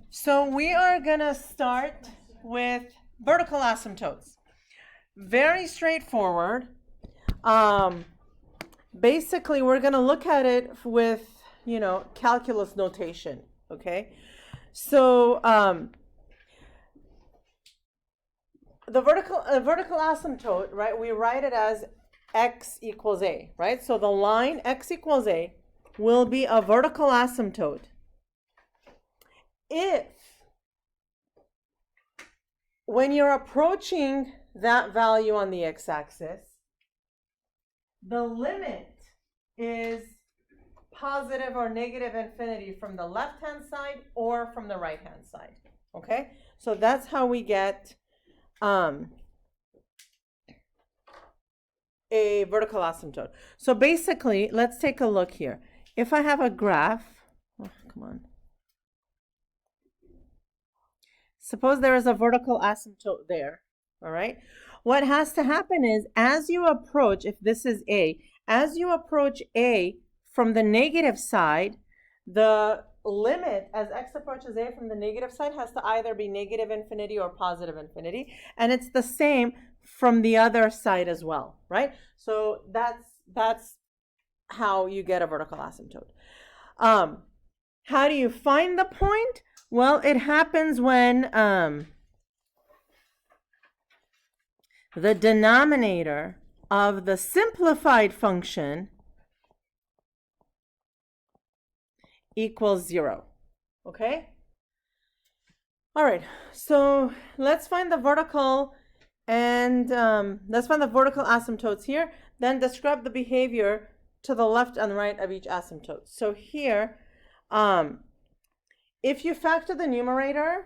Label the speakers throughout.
Speaker 1: So we are gonna start with vertical asymptotes. Very straightforward. Basically, we're gonna look at it with, calculus notation, okay? So the vertical asymptote, right, we write it as x equals a, right? So the line x equals a will be a vertical asymptote if, when you're approaching that value on the x-axis, the limit is positive or negative infinity from the left-hand side or from the right-hand side, okay? So that's how we get a vertical asymptote. So basically, let's take a look here. If I have a graph, come on. Suppose there is a vertical asymptote there, all right? What has to happen is, as you approach, if this is A, as you approach A from the negative side, the limit as x approaches A from the negative side has to either be negative infinity or positive infinity, and it's the same from the other side as well, right? So that's how you get a vertical asymptote. How do you find the point? Well, it happens when the denominator of the simplified function equals 0, okay? All right, so let's find the vertical and let's find the vertical asymptotes here, then describe the behavior to the left and right of each asymptote. So here, if you factor the numerator,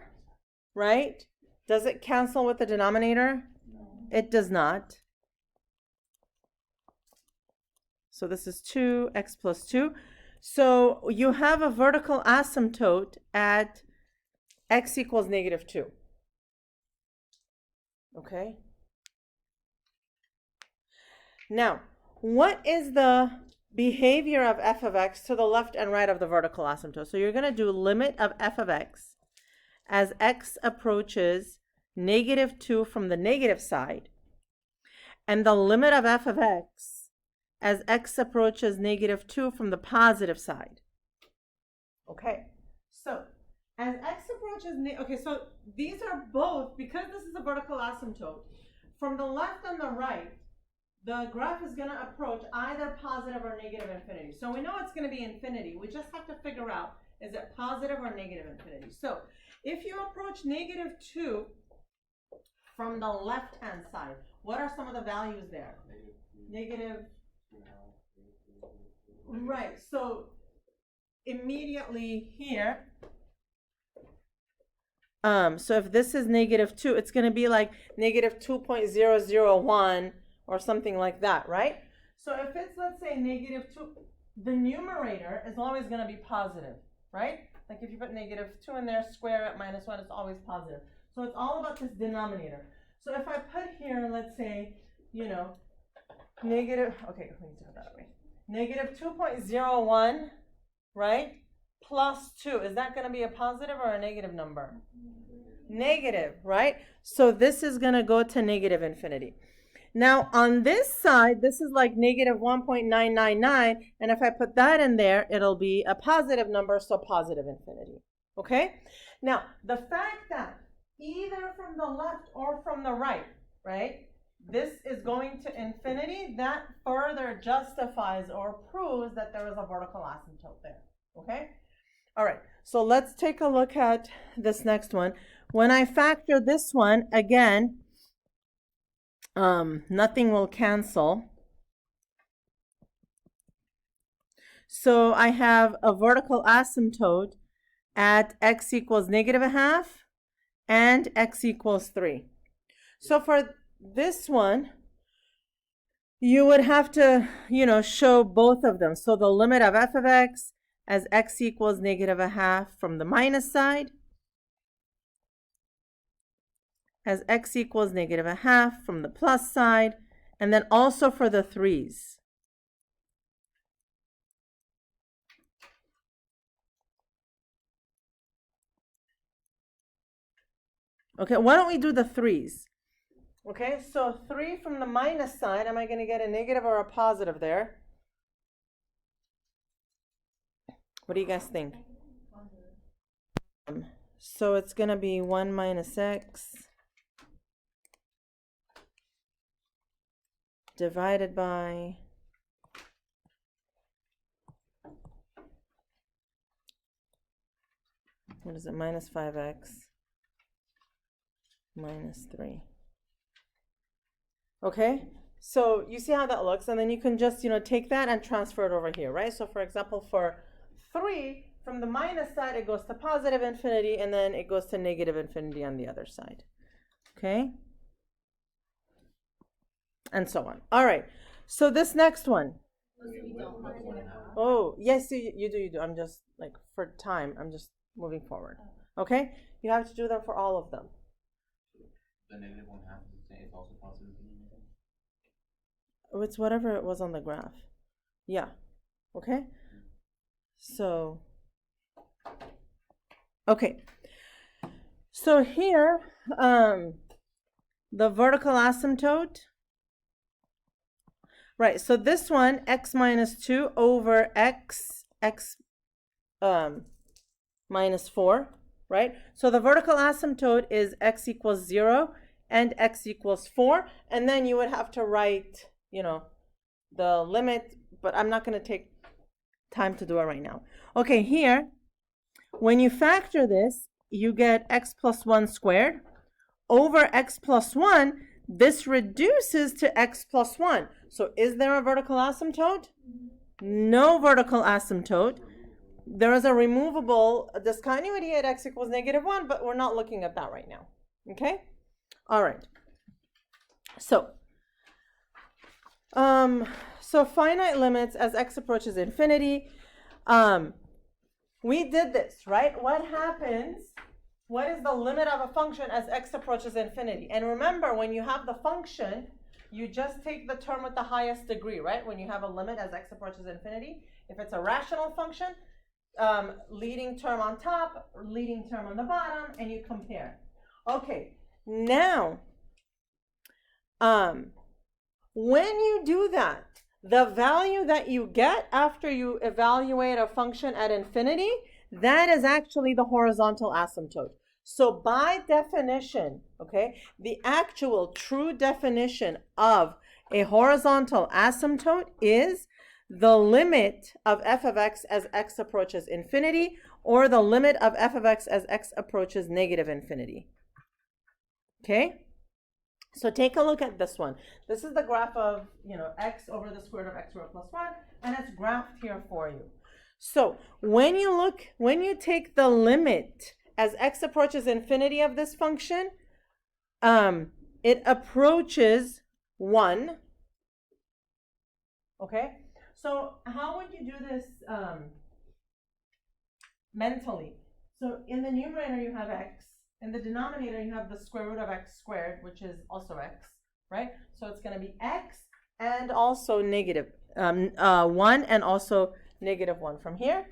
Speaker 1: right, does it cancel with the denominator? No. It does not. So this is 2x plus 2. So you have a vertical asymptote at x equals negative 2. Okay? Now, what is the behavior of f of x to the left and right of the vertical asymptote? So you're going to do limit of f of x as x approaches negative 2 from the negative side, and the limit of f of x as x approaches negative 2 from the positive side. Okay, so as x approaches, okay, so these are both, because this is a vertical asymptote, from the left and the right, the graph is going to approach either positive or negative infinity. So we know it's going to be infinity. We just have to figure out, is it positive or negative infinity? So if you approach negative 2 from the left-hand side, what are some of the values there? Negative. Right. So immediately here, so if this is negative 2, it's going to be like negative 2.001 or something like that, right? So if it's, let's say, negative 2, the numerator is always going to be positive, right? Like if you put negative 2 in there, square it, minus 1, it's always positive. So it's all about this denominator. So if I put here, let's say, negative, okay, let me do it that way. Negative 2.01, right? Plus 2, is that going to be a positive or a negative number? Negative, right? So this is going to go to negative infinity. Now on this side, this is like negative 1.999, and if I put that in there, it'll be a positive number, so positive infinity, okay? Now, the fact that either from the left or from the right, right, this is going to infinity, that further justifies or proves that there is a vertical asymptote there, okay? All right, so let's take a look at this next one. When I factor this one, again, nothing will cancel. So I have a vertical asymptote at x equals negative a half and x equals 3. So for this one, you would have to, show both of them. So the limit of f of x as x equals negative a half from the minus side, as x equals negative a half from the plus side, and then also for the 3's. Okay, why don't we do the 3's? Okay, so 3 from the minus side, am I going to get a negative or a positive there? What do you guys think? So it's going to be 1 minus x divided by what is it? Minus 5x minus 3. Okay, so you see how that looks, and then you can just, take that and transfer it over here, right? So for example, for 3, from the minus side, it goes to positive infinity, and then it goes to negative infinity on the other side. Okay? And so on. All right, so this next one. Oh, yes, you do. I'm just, like, for time, I'm just moving forward. Okay? You have to do them for all of them.
Speaker 2: The negative 1/2 is also positive.
Speaker 1: It's whatever it was on the graph. Yeah. Okay? So, okay. So here, the vertical asymptote, right, so this one, x minus 2 over x minus 4, right? So the vertical asymptote is x equals 0 and x equals 4, and then you would have to write, the limit, but I'm not going to take time to do it right now. Okay, here, when you factor this, you get x plus 1 squared over x plus 1. This reduces to x plus 1. So is there a vertical asymptote? No vertical asymptote. There is a removable discontinuity at x equals negative 1, but we're not looking at that right now. Okay? All right. So finite limits as x approaches infinity. We did this, right? What happens? What is the limit of a function as x approaches infinity? And remember, when you have the function, you just take the term with the highest degree, right? When you have a limit as x approaches infinity, if it's a rational function, leading term on top, leading term on the bottom, and you compare. Okay, now, when you do that, the value that you get after you evaluate a function at infinity, that is actually the horizontal asymptote. So by definition, okay, the actual true definition of a horizontal asymptote is the limit of f of x as x approaches infinity, or the limit of f of x as x approaches negative infinity. Okay? So take a look at this one. This is the graph of, x over the square root of x squared plus 1, and it's graphed here for you. So when you take the limit as x approaches infinity of this function, it approaches 1. Okay? So how would you do this mentally? So in the numerator you have x. In the denominator, you have the square root of x squared, which is also x, right? So it's going to be x and also negative 1 and also negative 1 from here.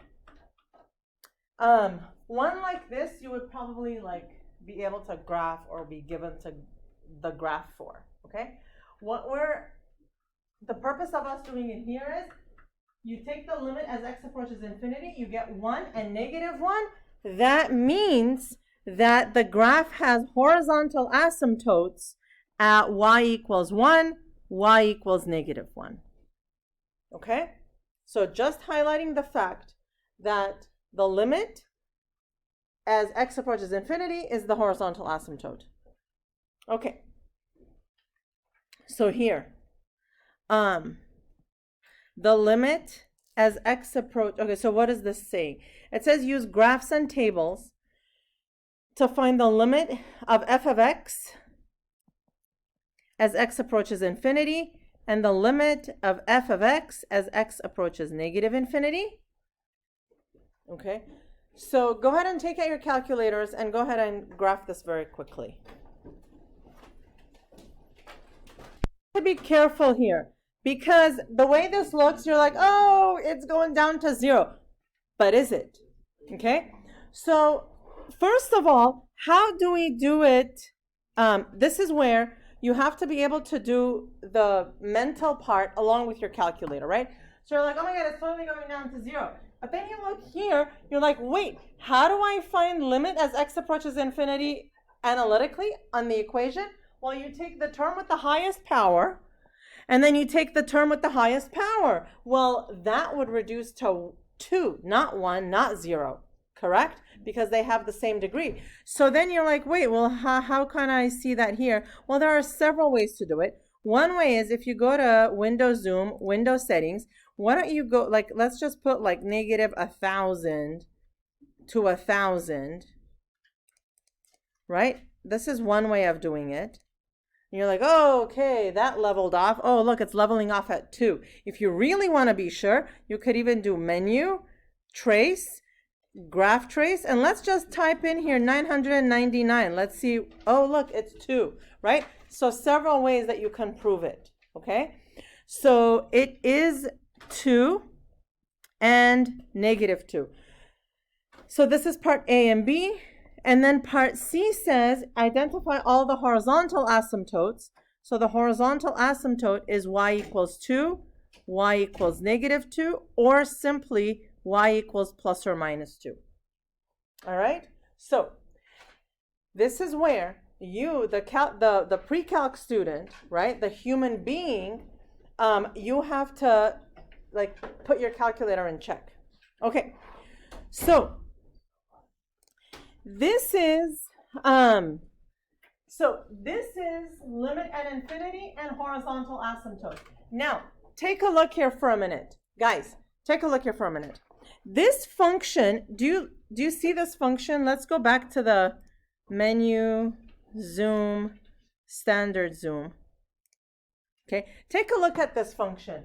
Speaker 1: One like this, you would probably be able to graph or be given to the graph for, okay? The purpose of us doing it here is you take the limit as x approaches infinity, you get 1 and negative 1. That means that the graph has horizontal asymptotes at y equals 1, y equals negative 1. Okay? So just highlighting the fact that the limit as x approaches infinity is the horizontal asymptote. Okay. So here, the limit as x approach, okay, so what is this saying? It says use graphs and tables to find the limit of f of x as x approaches infinity and the limit of f of x as x approaches negative infinity. Okay, so go ahead and take out your calculators and go ahead and graph this very quickly. To be careful here, because the way this looks, you're like, oh, it's going down to 0. But is it? Okay, so first of all, how do we do it? This is where you have to be able to do the mental part along with your calculator, right? So you're like, oh my God, it's totally going down to 0. But then you look here, you're like, wait, how do I find limit as x approaches infinity analytically on the equation? Well, you take the term with the highest power, and then you take the term with the highest power. Well, that would reduce to 2, not 1, not 0, correct? Because they have the same degree. So then you're like, wait, well, how can I see that here? Well, there are several ways to do it. One way is if you go to Windows Zoom, Windows Settings, why don't you go, like, let's just put like negative 1,000 to 1,000, right? This is one way of doing it. And you're like, oh, okay, that leveled off. Oh, look, it's leveling off at 2. If you really want to be sure, you could even do menu, trace, graph trace, and let's just type in here 999. Let's see. Oh, look, it's 2, right? So several ways that you can prove it, okay? So it is 2 and negative 2. So this is part A and B. And then part C says identify all the horizontal asymptotes. So the horizontal asymptote is y equals 2, y equals negative 2, or simply y equals plus or minus 2. All right? So this is where you, the pre-calc student, right, the human being, you have to like put your calculator in check. Okay, so this is limit at infinity and horizontal asymptote. Now, take a look here for a minute. Guys, take a look here for a minute. This function, do you see this function? Let's go back to the menu, zoom, standard zoom. Okay, take a look at this function.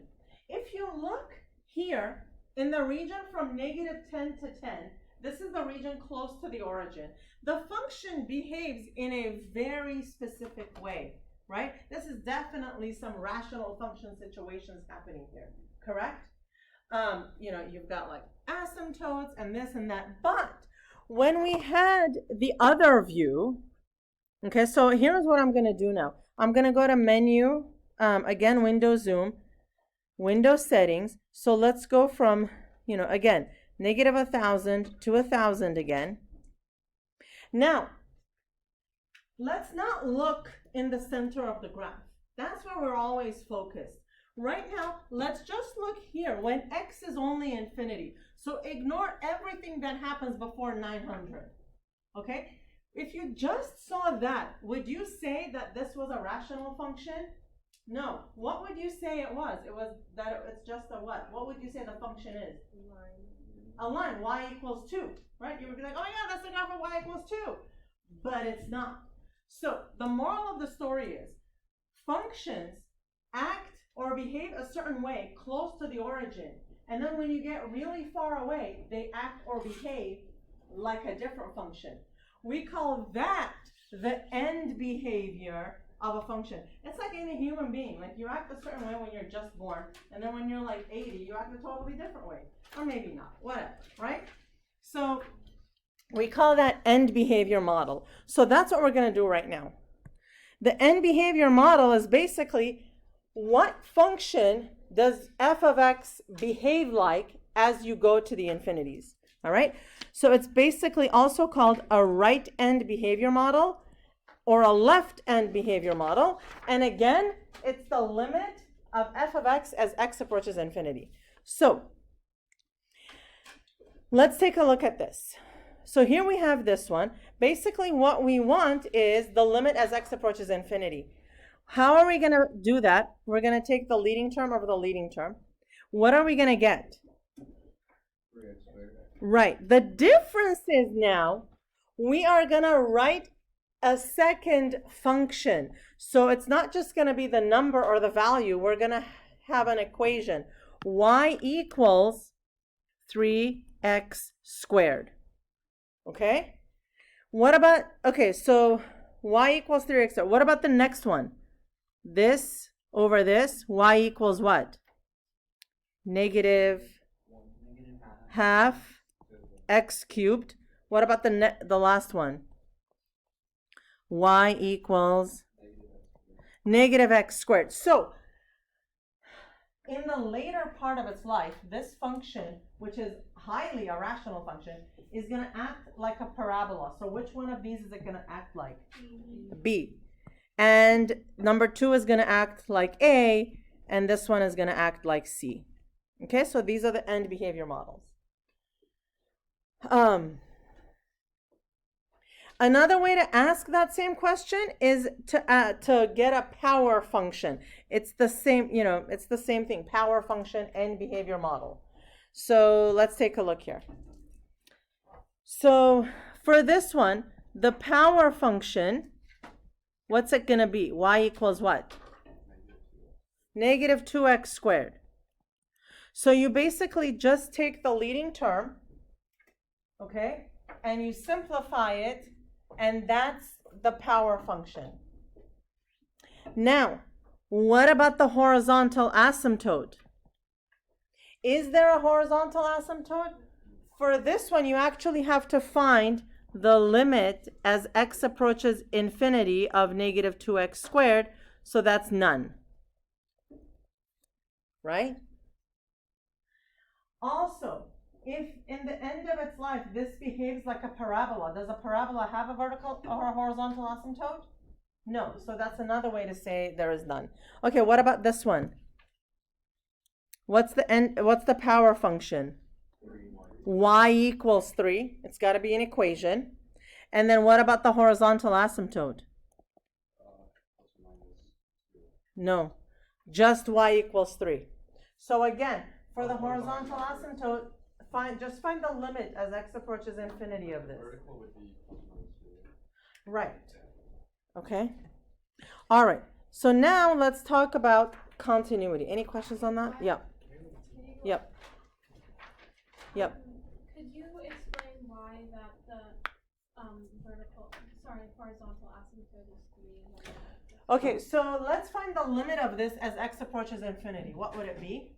Speaker 1: If you look here in the region from negative 10 to 10, this is the region close to the origin. The function behaves in a very specific way, right? This is definitely some rational function situations happening here, correct? You know, you've got like asymptotes and this and that. But when we had the other view, okay, so here's what I'm going to do now. I'm going to go to menu, again, Windows Zoom, Windows Settings. So let's go from, you know, again, negative 1,000 to 1,000 again. Now, let's not look in the center of the graph. That's where we're always focused. Right now, let's just look here when x is only infinity. So ignore everything that happens before 900. Okay? If you just saw that, would you say that this was a rational function? No. What would you say it was? It was that it's just a what? What would you say the function is? A line, y equals 2, right? You would be like, oh yeah, that's the graph of y equals 2. But it's not. So the moral of the story is functions act or behave a certain way close to the origin. And then when you get really far away, they act or behave like a different function. We call that the end behavior of a function. It's like in a human being. Like you act a certain way when you're just born, and then when you're like 80, you act a totally different way. Or maybe not, whatever, right? So we call that end behavior model. So that's what we're going to do right now. The end behavior model is basically what function does f of x behave like as you go to the infinities, all right? So it's basically also called a right end behavior model or a left end behavior model. And again, it's the limit of f of x as x approaches infinity. So let's take a look at this. So here we have this one. Basically what we want is the limit as x approaches infinity. How are we going to do that? We're going to take the leading term over the leading term. What are we going to get? Right. The difference is now we are going to write a second function. So it's not just going to be the number or the value. We're going to have an equation. Y equals 3x squared. Okay? What about, okay, so y equals 3x squared. What about the next one? This over this, y equals what? Negative half x cubed. What about the last one? Y equals negative x squared. So in the later part of its life, this function, which is highly a rational function, is going to act like a parabola. So which one of these is it going to act like? B. And number 2 is going to act like A, and this one is going to act like C. Okay, so these are the end behavior models. Another way to ask that same question is to get a power function. It's the same, it's the same thing, power function and behavior model. So let's take a look here. So for this one, the power function, what's it going to be? Y equals what? Negative 2x squared. So you basically just take the leading term, okay, and you simplify it, and that's the power function. Now, what about the horizontal asymptote? Is there a horizontal asymptote? For this one, you actually have to find the limit as x approaches infinity of negative 2x squared, so that's none. Right? Also, if in the end of its life this behaves like a parabola, does a parabola have a vertical or a horizontal asymptote? No, so that's another way to say there is none. Okay, what about this one? What's the power function? Y equals 3. It's got to be an equation. And then what about the horizontal asymptote? No, just y equals 3. So again, for the horizontal asymptote, just find the limit as x approaches infinity of this.
Speaker 2: Vertical would be
Speaker 1: Right. Okay. All right. So now let's talk about continuity. Any questions on that? Yep. Yep. Yep.
Speaker 3: Could you explain why that the horizontal asymptote is 3?
Speaker 1: Okay, so let's find the limit of this as x approaches infinity. What would it be?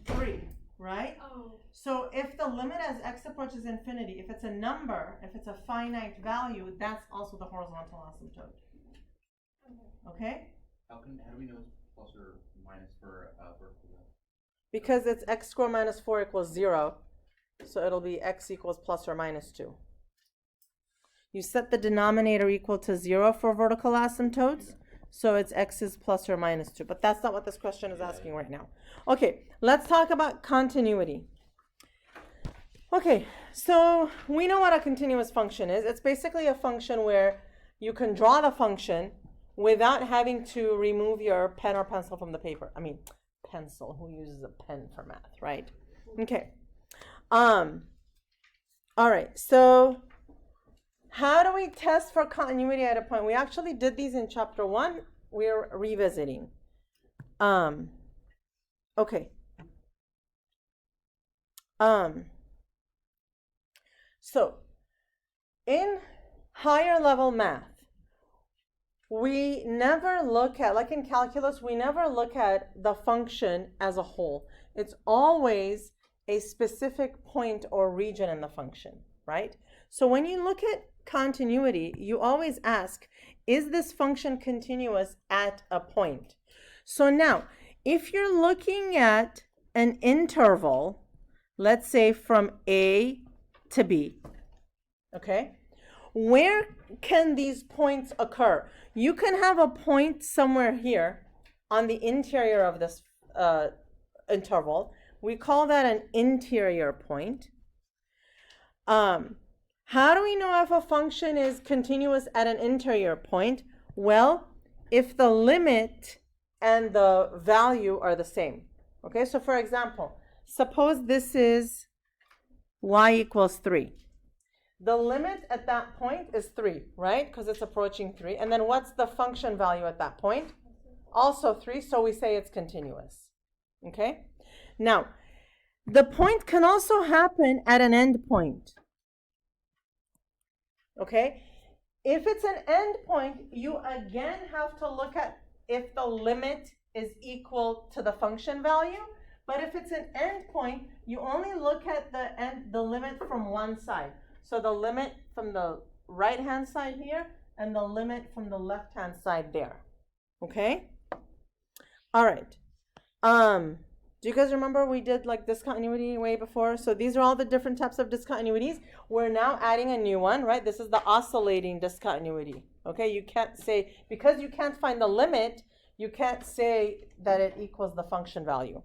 Speaker 1: 3, right?
Speaker 3: Oh.
Speaker 1: So if the limit as x approaches infinity, if it's a number, if it's a finite value, that's also the horizontal asymptote. Okay?
Speaker 2: How do we know it's plus or minus for vertical?
Speaker 1: Because it's x squared minus 4 equals 0. So it'll be x equals plus or minus 2. You set the denominator equal to 0 for vertical asymptotes. So it's x is plus or minus 2. But that's not what this question is asking right now. Okay, let's talk about continuity. Okay, so we know what a continuous function is. It's basically a function where you can draw the function without having to remove your pen or pencil from the paper. I mean, pencil. Who uses a pen for math, right? Okay. All right, so how do we test for continuity at a point? We actually did these in chapter 1. We're revisiting. Okay. So in higher level math, we never look at, like in calculus, we never look at the function as a whole. It's always a specific point or region in the function, right? So when you look at continuity, you always ask, is this function continuous at a point? So now, if you're looking at an interval, let's say from A to B, okay? Where can these points occur? You can have a point somewhere here on the interior of this interval. We call that an interior point. How do we know if a function is continuous at an interior point? Well, if the limit and the value are the same. Okay, so for example, suppose this is y equals 3. The limit at that point is 3, right? Because it's approaching 3. And then what's the function value at that point? Also 3, so we say it's continuous. Okay? Now, the point can also happen at an end point. Okay? If it's an end point, you again have to look at if the limit is equal to the function value. But if it's an endpoint, you only look at the limit from one side. So the limit from the right-hand side here and the limit from the left-hand side there. Okay? All right. Do you guys remember we did like discontinuity way before? So these are all the different types of discontinuities. We're now adding a new one, right? This is the oscillating discontinuity. Okay? You can't say, because you can't find the limit, you can't say that it equals the function value.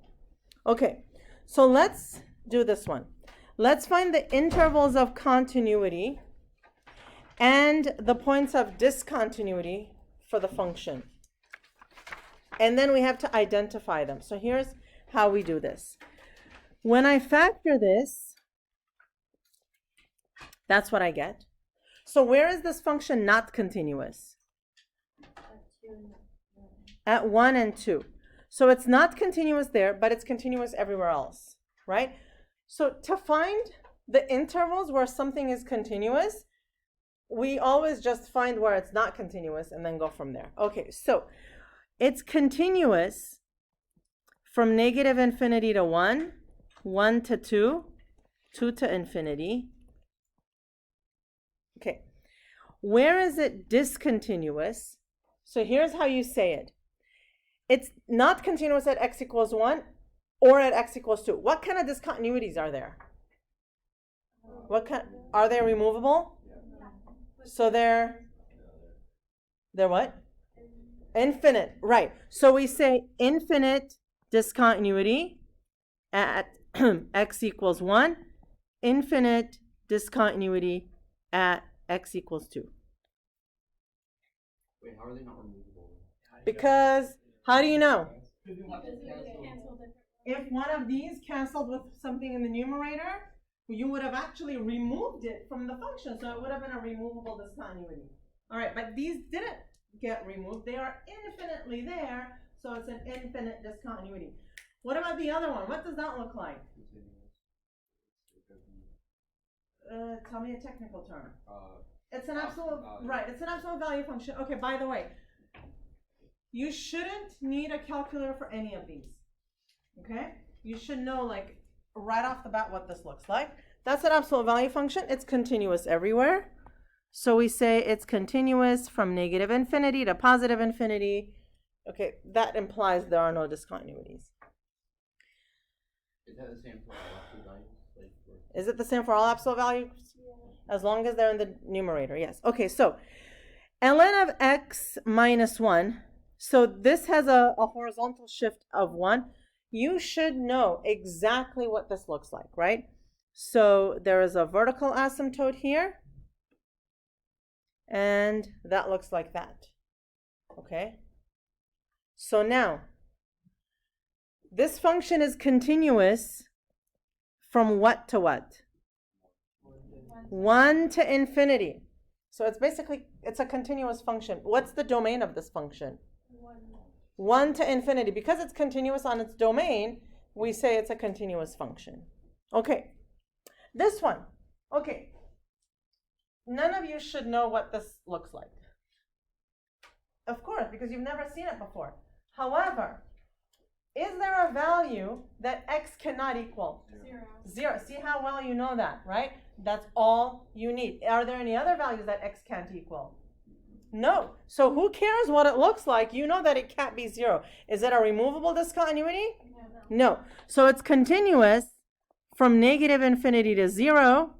Speaker 1: Okay, so let's do this one. Let's find the intervals of continuity and the points of discontinuity for the function. And then we have to identify them. So here's how we do this. When I factor this, that's what I get. So where is this function not continuous? At 1 and 2. So it's not continuous there, but it's continuous everywhere else, right? So to find the intervals where something is continuous, we always just find where it's not continuous and then go from there. Okay, so it's continuous from negative infinity to 1, 1 to 2, 2 to infinity. Okay, where is it discontinuous? So here's how you say it. It's not continuous at x equals 1 or at x equals 2. What kind of discontinuities are there? Are they removable? So they're what? Infinite, right. So we say infinite discontinuity at x equals 1, infinite discontinuity at x equals 2.
Speaker 2: Wait, how are they not removable?
Speaker 1: Because, how do you know?
Speaker 3: Because it would cancel different.
Speaker 1: If one of these canceled with something in the numerator, you would have actually removed it from the function, so it would have been a removable discontinuity. All right, but these didn't get removed. They are infinitely there, so it's an infinite discontinuity. What about the other one? What does that look like? Tell me a technical term. It's an absolute, right, it's an absolute value function. Okay, by the way, you shouldn't need a calculator for any of these, okay? You should know, like, right off the bat what this looks like. That's an absolute value function. It's continuous everywhere. So we say it's continuous from negative infinity to positive infinity. Okay, that implies there are no discontinuities.
Speaker 2: Is that the same for all absolute values?
Speaker 1: Is it the same for all absolute values? Yeah. As long as they're in the numerator, yes. Okay, so ln of x minus 1. So this has a horizontal shift of 1. You should know exactly what this looks like, right? So there is a vertical asymptote here. And that looks like that. Okay? So now, this function is continuous from what to what? 1 to infinity. So it's basically, it's a continuous function. What's the domain of this function? 1 to infinity. Because it's continuous on its domain, we say it's a continuous function. Okay. This one. Okay. None of you should know what this looks like. Of course, because you've never seen it before. However, is there a value that x cannot equal? 0. See how well you know that, right? That's all you need. Are there any other values that x can't equal? No. So who cares what it looks like? You know that it can't be 0. Is it a removable discontinuity? No. So it's continuous from negative infinity to 0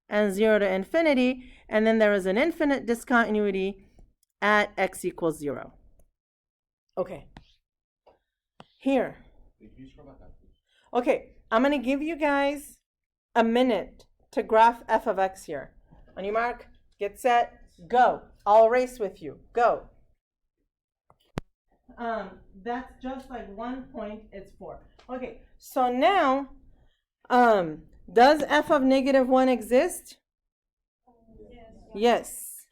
Speaker 1: and 0 to infinity, and then there is an infinite discontinuity at x equals 0. Okay. Here. Okay, I'm going to give you guys a minute to graph f of x here. On your mark, get set, go. I'll race with you. Go. That's just like 1 point, it's 4. Okay, so now, does f of negative 1 exist? Yes.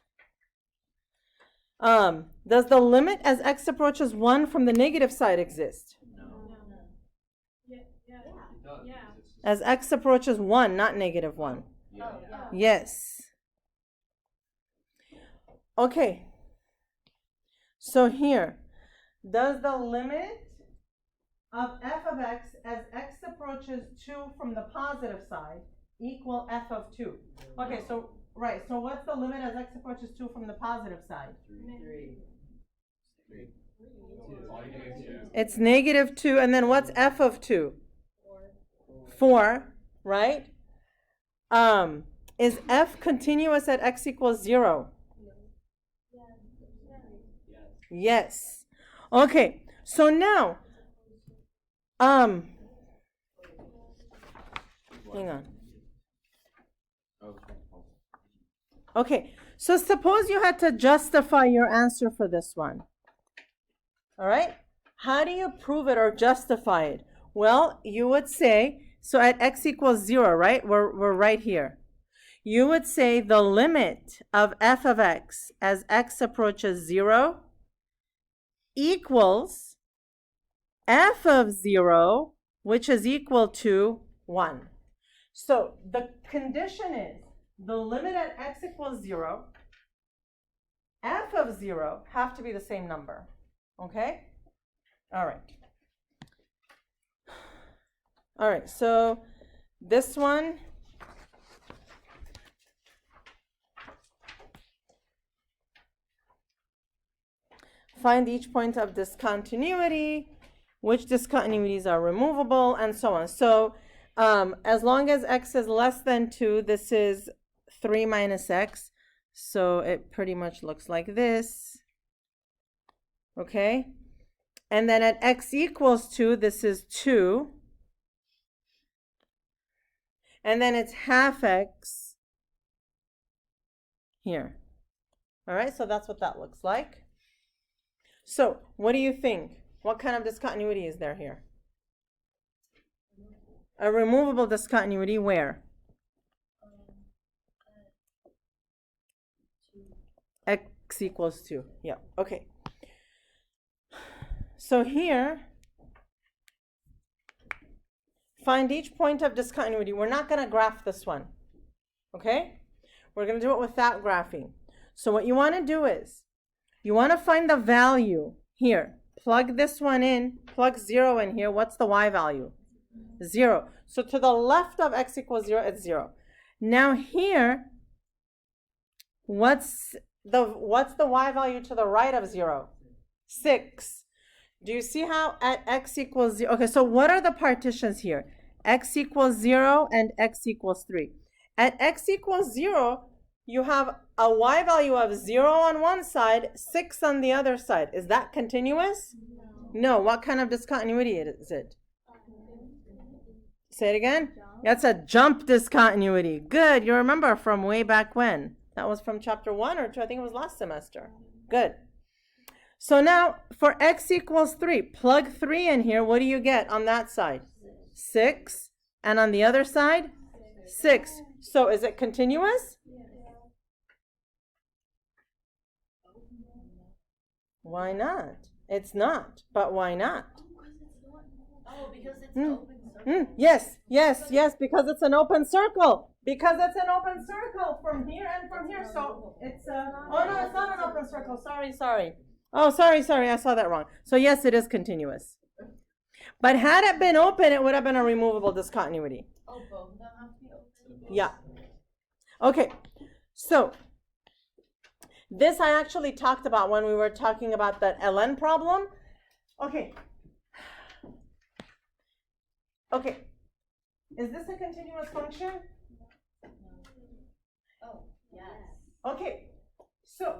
Speaker 1: Does the limit as x approaches 1 from the negative side exist?
Speaker 2: No.
Speaker 3: Yeah.
Speaker 1: As x approaches 1, not negative 1.
Speaker 2: Yeah.
Speaker 1: Yes. Okay. So here, does the limit of f of x as x approaches 2 from the positive side equal f of 2. Okay, so, right, so what's the limit as x approaches 2 from the positive side?
Speaker 2: 3.
Speaker 1: It's negative 2, and then what's f of 2? 4, right? Is f continuous at x equals 0? Yes. Okay, so now, hang on. Okay, so suppose you had to justify your answer for this one. All right? How do you prove it or justify it? Well, you would say, so at x equals 0, right? We're right here. You would say the limit of f of x as x approaches 0 equals f of 0, which is equal to 1. So the condition is the limit at x equals 0, f of 0 have to be the same number. Okay? All right. All right, so this one, find each point of discontinuity, which discontinuities are removable, and so on. So as long as x is less than 2, this is 3 minus x. So it pretty much looks like this. Okay? And then at x equals 2, this is 2. And then it's half x here. All right, so that's what that looks like. So what do you think? What kind of discontinuity is there here? A removable discontinuity where? X equals 2. Yeah, okay. So here, find each point of discontinuity. We're not going to graph this one, okay? We're going to do it without graphing. So what you want to do is, you want to find the value here. Plug this one in, plug 0 in here. What's the y value? 0. So to the left of x equals 0, it's 0. Now here, what's the y value to the right of 0? 6. Do you see how at x equals 0? Okay, so what are the partitions here? X equals 0 and x equals 3. At x equals 0, you have a y value of 0 on one side, 6 on the other side. Is that continuous? No. What kind of discontinuity is it? Say it again. That's a jump discontinuity. Good. You remember from way back when. That was from chapter 1 or 2. I think it was last semester. Good. So now for x equals 3, plug 3 in here. What do you get on that side? 6. And on the other side? 6. So is it continuous? Why not? It's not. But why not?
Speaker 3: Oh, because it's open circle.
Speaker 1: Yes, because it's an open circle. Because it's an open circle from here and from here. So it's oh no, it's not an open circle. Sorry. Oh, sorry. I saw that wrong. So yes, it is continuous. But had it been open, it would have been a removable discontinuity.
Speaker 3: Oh, both of them have to be open?
Speaker 1: Yeah. Okay. So this I actually talked about when we were talking about that ln problem. Okay. Is this a continuous function?
Speaker 3: Oh, yes.
Speaker 1: Okay. So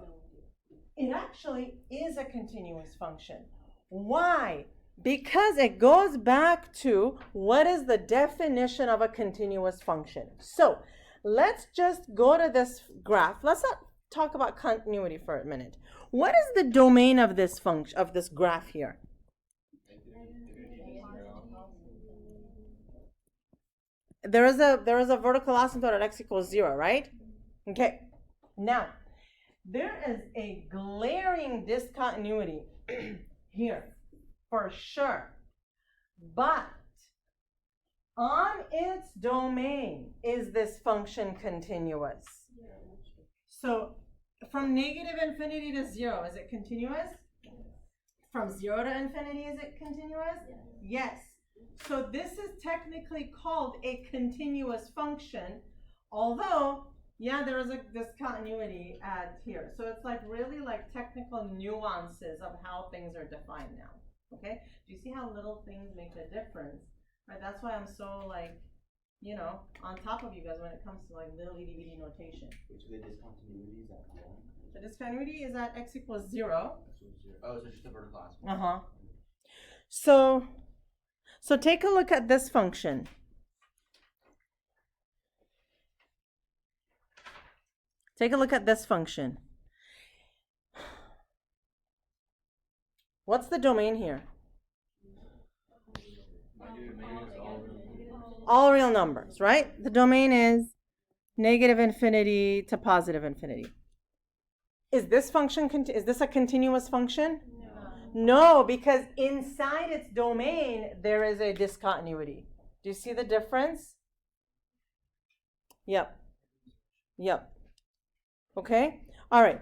Speaker 1: it actually is a continuous function. Why? Because it goes back to what is the definition of a continuous function. So let's just go to this graph. Let's not talk about continuity for a minute. What is the domain of this function, of this graph here? There is a vertical asymptote at x equals 0, right? Okay. Now, there is a glaring discontinuity here, for sure. But on its domain, is this function continuous? So from negative infinity to 0, is it continuous? From 0 to infinity, is it continuous? Yes. So this is technically called a continuous function, although, yeah, there is a discontinuity at here. So it's like really like technical nuances of how things are defined now. Okay? Do you see how little things make a difference? Right? That's why I'm so like, you know, on top of you guys when it comes to like little itty bitty notation.
Speaker 2: Which of the discontinuities at 1?
Speaker 1: The discontinuity is at x equals 0.
Speaker 2: Oh, so just the vertical aspect.
Speaker 1: Uh-huh. So take a look at this function. Take a look at this function. What's the domain here? All real numbers, right? The domain is negative infinity to positive infinity. Is this function, is this a continuous function? No, because inside its domain, there is a discontinuity. Do you see the difference? Yep. Yep. Okay? All right.